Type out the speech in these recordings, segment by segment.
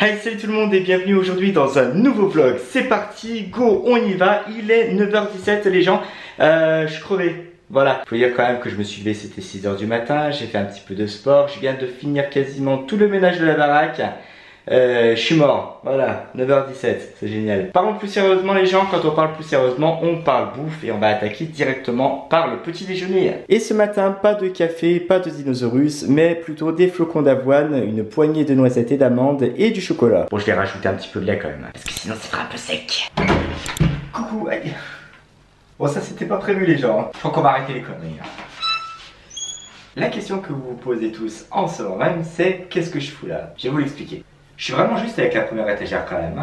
Hey, salut tout le monde et bienvenue aujourd'hui dans un nouveau vlog. C'est parti, go, on y va. Il est 9h17 les gens. Je suis crevé. Voilà, faut dire quand même que je me suis levé, c'était 6h du matin. J'ai fait un petit peu de sport. Je viens de finir quasiment tout le ménage de la baraque. Je suis mort, voilà, 9h17, c'est génial. Parlons plus sérieusement les gens, quand on parle plus sérieusement, on parle bouffe et on va attaquer directement par le petit déjeuner. Et ce matin, pas de café, pas de dinosaurus, mais plutôt des flocons d'avoine, une poignée de noisettes et d'amandes et du chocolat. Bon, je vais rajouter un petit peu de lait quand même, parce que sinon ça fera un peu sec. Coucou, aïe. Bon, ça c'était pas prévu les gens, je crois qu'on va arrêter les conneries. La question que vous vous posez tous en ce moment même, c'est qu'est-ce que je fous là? Je vais vous l'expliquer. Je suis vraiment juste avec la première étagère quand même.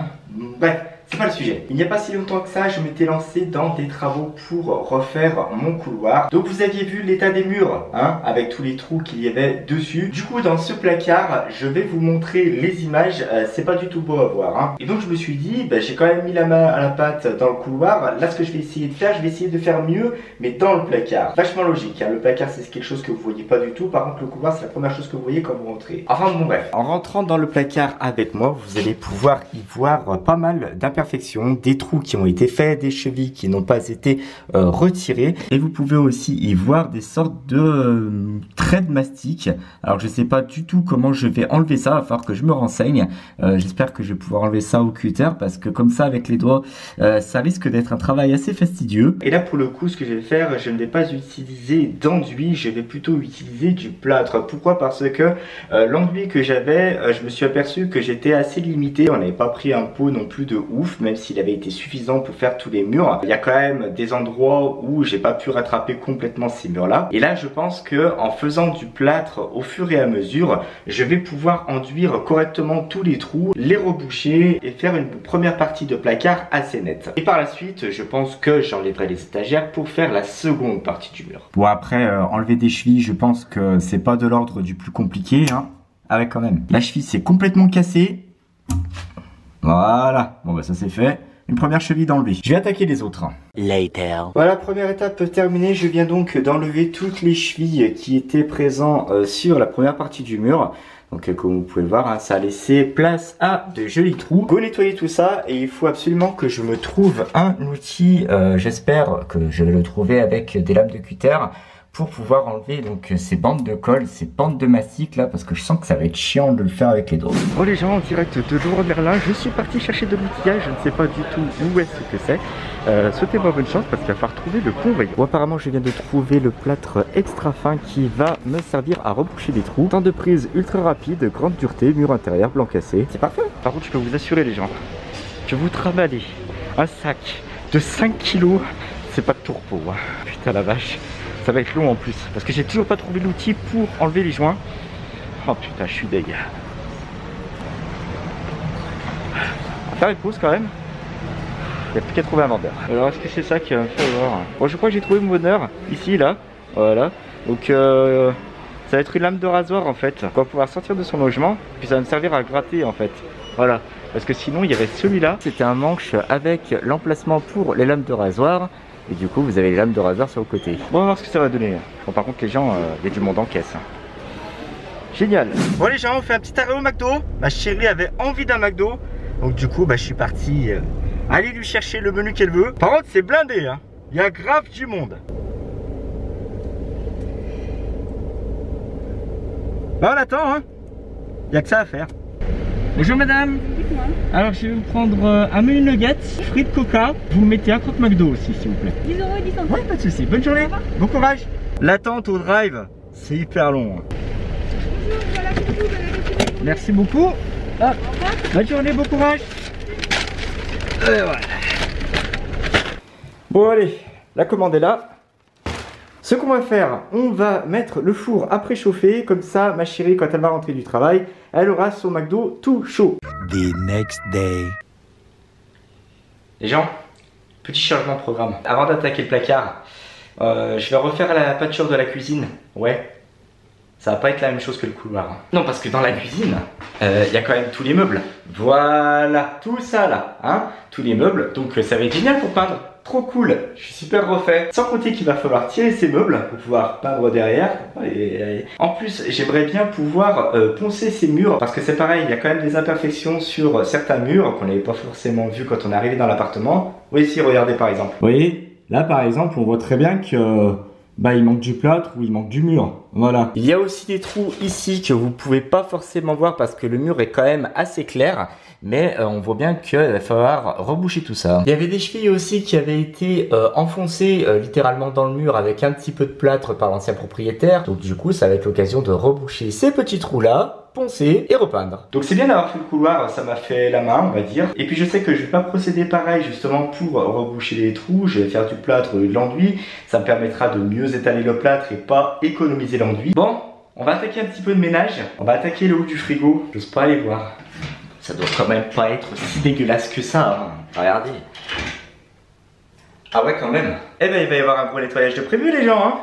Bref, c'est pas le sujet. Il n'y a pas si longtemps que ça, je m'étais lancé dans des travaux pour refaire mon couloir. Donc vous aviez vu l'état des murs, hein, avec tous les trous qu'il y avait dessus. Du coup, dans ce placard, je vais vous montrer les images. C'est pas du tout beau à voir. Hein. Et donc je me suis dit, j'ai quand même mis la main à la pâte dans le couloir. Là, ce que je vais essayer de faire, je vais essayer de faire mieux, mais dans le placard. Vachement logique. Hein. Le placard, c'est quelque chose que vous voyez pas du tout. Par contre, le couloir, c'est la première chose que vous voyez quand vous rentrez. Enfin bon, bref. En rentrant dans le placard avec moi, vous allez pouvoir y voir pas mal d'imperfections, des trous qui ont été faits, des chevilles qui n'ont pas été retirées, et vous pouvez aussi y voir des sortes de traits de mastic. Alors je sais pas du tout comment je vais enlever ça, il va falloir que je me renseigne. J'espère que je vais pouvoir enlever ça au cutter, parce que comme ça avec les doigts ça risque d'être un travail assez fastidieux. Et là pour le coup, ce que je vais faire, je ne vais pas utiliser d'enduit, je vais plutôt utiliser du plâtre. Pourquoi? Parce que l'enduit que j'avais, je me suis aperçu que j'étais assez limité. On n'avait pas pris un pot non plus de ouf, même s'il avait été suffisant pour faire tous les murs. Il y a quand même des endroits où j'ai pas pu rattraper complètement ces murs là. Et là je pense que en faisant du plâtre au fur et à mesure, je vais pouvoir enduire correctement tous les trous, les reboucher et faire une première partie de placard assez nette. Et par la suite, je pense que j'enlèverai les étagères pour faire la seconde partie du mur. Bon après, enlever des chevilles, je pense que c'est pas de l'ordre du plus compliqué, hein. Avec quand même. La cheville c'est complètement cassée. Voilà, bon ça c'est fait. Une première cheville d'enlever. Je vais attaquer les autres. Later. Voilà, première étape terminée. Je viens donc d'enlever toutes les chevilles qui étaient présentes sur la première partie du mur. Donc comme vous pouvez le voir, hein, ça a laissé place à de jolis trous. Go nettoyer tout ça et il faut absolument que je me trouve un outil. J'espère que je vais le trouver avec des lames de cutter pour pouvoir enlever donc ces bandes de colle, ces bandes de mastic là, parce que je sens que ça va être chiant de le faire avec les doigts. Bon les gens, en direct de Leroy Merlin, je suis parti chercher de l'outillage, je ne sais pas du tout où est-ce que c'est. Souhaitez-moi bonne chance parce qu'il va falloir trouver le conveyeur. Bon, apparemment je viens de trouver le plâtre extra fin qui va me servir à reboucher les trous. Temps de prise ultra rapide, grande dureté, mur intérieur, blanc cassé. C'est parfait. Par contre je peux vous assurer les gens, que vous travaillez un sac de 5 kg, c'est pas de tourpeau. Hein. Putain la vache. Ça va être long en plus, parce que j'ai toujours pas trouvé l'outil pour enlever les joints. Oh putain, je suis dégueu. On va faire une pause quand même. Il n'y a plus qu'à trouver un vendeur. Alors est-ce que c'est ça qui va me faire voir? Bon, je crois que j'ai trouvé mon bonheur, ici, là. Voilà. Donc ça va être une lame de rasoir en fait. On va pouvoir sortir de son logement, puis ça va me servir à gratter en fait. Voilà. Parce que sinon il y avait celui-là. C'était un manche avec l'emplacement pour les lames de rasoir. Et du coup, vous avez les lames de rasoir sur le côté. Bon, on va voir ce que ça va donner. Bon, par contre, les gens, il y a du monde en caisse. Génial. Bon, les gens, on fait un petit arrêt au McDo. Ma chérie avait envie d'un McDo. Donc, du coup, je suis parti aller lui chercher le menu qu'elle veut. Par contre, c'est blindé. Hein. Il y a grave du monde. Bah, on attend. Hein. Il n'y a que ça à faire. Bonjour madame. Alors je vais me prendre un menu nuggets, frites coca. Vous me mettez un croque McDo aussi s'il vous plaît. 10 € et 10 centimes. Ouais, pas de soucis. Bonne journée. Bon courage. L'attente au drive, c'est hyper long. Bonjour, voilà pour vous, merci beaucoup. Ah, bonne journée, bon courage. Voilà. Bon allez, la commande est là. Ce qu'on va faire, on va mettre le four à préchauffer, comme ça ma chérie quand elle va rentrer du travail, elle aura son McDo tout chaud. The next day. Les gens, petit changement de programme. Avant d'attaquer le placard, je vais refaire la pâture de la cuisine. Ouais, ça va pas être la même chose que le couloir. Non, parce que dans la cuisine, il y a quand même tous les meubles. Voilà, tout ça là, hein, tous les meubles. Donc ça va être génial pour peindre. trop cool, je suis super refait. Sans compter qu'il va falloir tirer ces meubles pour pouvoir peindre derrière. En plus, j'aimerais bien pouvoir poncer ces murs parce que c'est pareil, il y a quand même des imperfections sur certains murs qu'on n'avait pas forcément vu quand on est arrivé dans l'appartement. Oui, ici, regardez par exemple. Vous voyez, là par exemple, on voit très bien que il manque du plâtre ou il manque du mur. Voilà. Il y a aussi des trous ici que vous pouvez pas forcément voir parce que le mur est quand même assez clair. Mais on voit bien qu'il va falloir reboucher tout ça. Il y avait des chevilles aussi qui avaient été enfoncées littéralement dans le mur avec un petit peu de plâtre par l'ancien propriétaire. Donc du coup, ça va être l'occasion de reboucher ces petits trous-là, poncer et repeindre. Donc c'est bien d'avoir fait le couloir, ça m'a fait la main, on va dire. Et puis je sais que je vais pas procéder pareil justement pour reboucher les trous. Je vais faire du plâtre et de l'enduit. Ça me permettra de mieux étaler le plâtre et pas économiser l'enduit. Bon, on va attaquer un petit peu de ménage. On va attaquer le haut du frigo. J'ose pas aller voir. Ça doit quand même pas être si dégueulasse que ça, hein. Regardez. Ah ouais, quand même. Eh ben, il va y avoir un gros nettoyage de prévu, les gens, hein.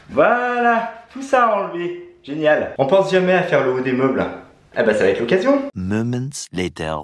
Voilà, tout ça à enlever. Génial. On pense jamais à faire le haut des meubles. Eh ben, ça va être l'occasion. Moments later.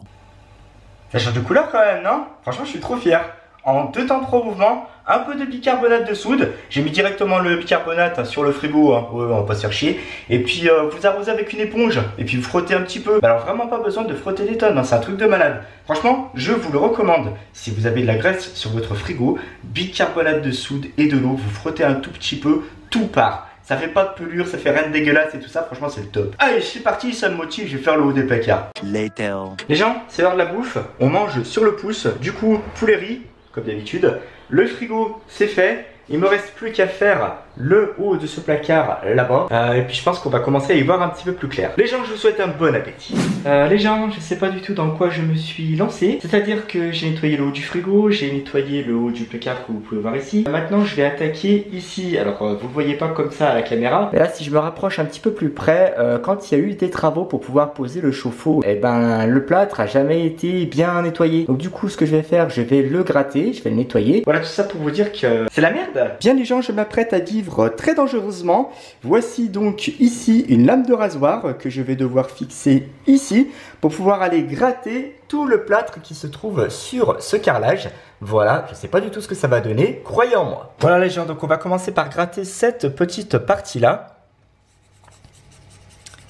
Ça change de couleur quand même, non? Franchement, je suis trop fier. En 2 temps 3 mouvements, un peu de bicarbonate de soude. J'ai mis directement le bicarbonate sur le frigo, hein. Ouais, on va pas se faire chier. Et puis vous arrosez avec une éponge. Et puis vous frottez un petit peu. Alors vraiment pas besoin de frotter des tonnes, hein. C'est un truc de malade. Franchement, je vous le recommande. Si vous avez de la graisse sur votre frigo, bicarbonate de soude et de l'eau, vous frottez un tout petit peu, tout part. Ça fait pas de pelure, ça fait rien de dégueulasse et tout ça, franchement c'est le top. Allez, c'est parti, ça me motive, je vais faire le haut des placards. Later. Les gens, c'est l'heure de la bouffe. On mange sur le pouce. Du coup, poulet riz, comme d'habitude. Le frigo, c'est fait. Il me reste plus qu'à faire le haut de ce placard là-bas. Et puis je pense qu'on va commencer à y voir un petit peu plus clair. Les gens, je vous souhaite un bon appétit. Les gens, je sais pas du tout dans quoi je me suis lancé. C'est-à-dire que j'ai nettoyé le haut du frigo, j'ai nettoyé le haut du placard que vous pouvez voir ici. Maintenant, je vais attaquer ici. Alors, vous le voyez pas comme ça à la caméra. Mais là, si je me rapproche un petit peu plus près, quand il y a eu des travaux pour pouvoir poser le chauffe-eau, eh ben, le plâtre a jamais été bien nettoyé. Donc du coup, ce que je vais faire, je vais le gratter, je vais le nettoyer. Voilà, tout ça pour vous dire que c'est la merde. Bien les gens, je m'apprête à vivre très dangereusement. Voici donc ici une lame de rasoir que je vais devoir fixer ici pour pouvoir aller gratter tout le plâtre qui se trouve sur ce carrelage. Voilà, je sais pas du tout ce que ça va donner, croyez en moi. Voilà les gens, donc on va commencer par gratter cette petite partie là.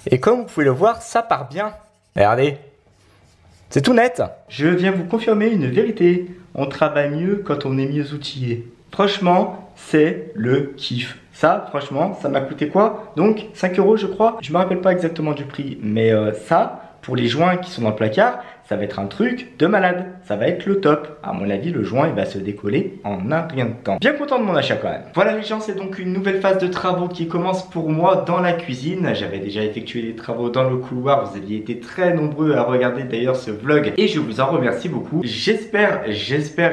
Et comme vous pouvez le voir, ça part bien. Regardez, c'est tout net. Je viens vous confirmer une vérité. On travaille mieux quand on est mieux outillé. Franchement, c'est le kiff. Ça, franchement, ça m'a coûté quoi? Donc, 5 € je crois. Je me rappelle pas exactement du prix, mais ça, pour les joints qui sont dans le placard, ça va être un truc de malade. Ça va être le top. À mon avis, le joint, il va se décoller en un rien de temps. Bien content de mon achat quand même. Voilà les gens, c'est donc une nouvelle phase de travaux qui commence pour moi dans la cuisine. J'avais déjà effectué des travaux dans le couloir. Vous aviez été très nombreux à regarder d'ailleurs ce vlog et je vous en remercie beaucoup. J'espère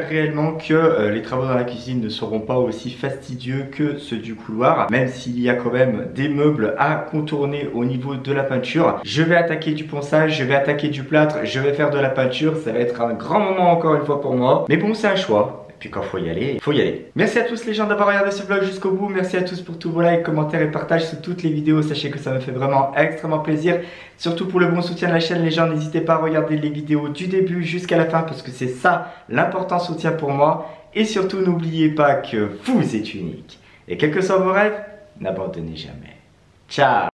réellement que les travaux dans la cuisine ne seront pas aussi fastidieux que ceux du couloir. Même s'il y a quand même des meubles à contourner au niveau de la peinture. Je vais attaquer du ponçage, je vais attaquer du plâtre, je vais faire de la peinture, ça va être un grand moment encore une fois pour moi. Mais bon, c'est un choix. Et puis quand faut y aller, il faut y aller. Merci à tous les gens d'avoir regardé ce vlog jusqu'au bout. Merci à tous pour tous vos likes, commentaires et partages sur toutes les vidéos. Sachez que ça me fait vraiment extrêmement plaisir. Surtout pour le bon soutien de la chaîne, les gens, n'hésitez pas à regarder les vidéos du début jusqu'à la fin parce que c'est ça l'important soutien pour moi. Et surtout, n'oubliez pas que vous êtes unique. Et quels que soient vos rêves, n'abandonnez jamais. Ciao!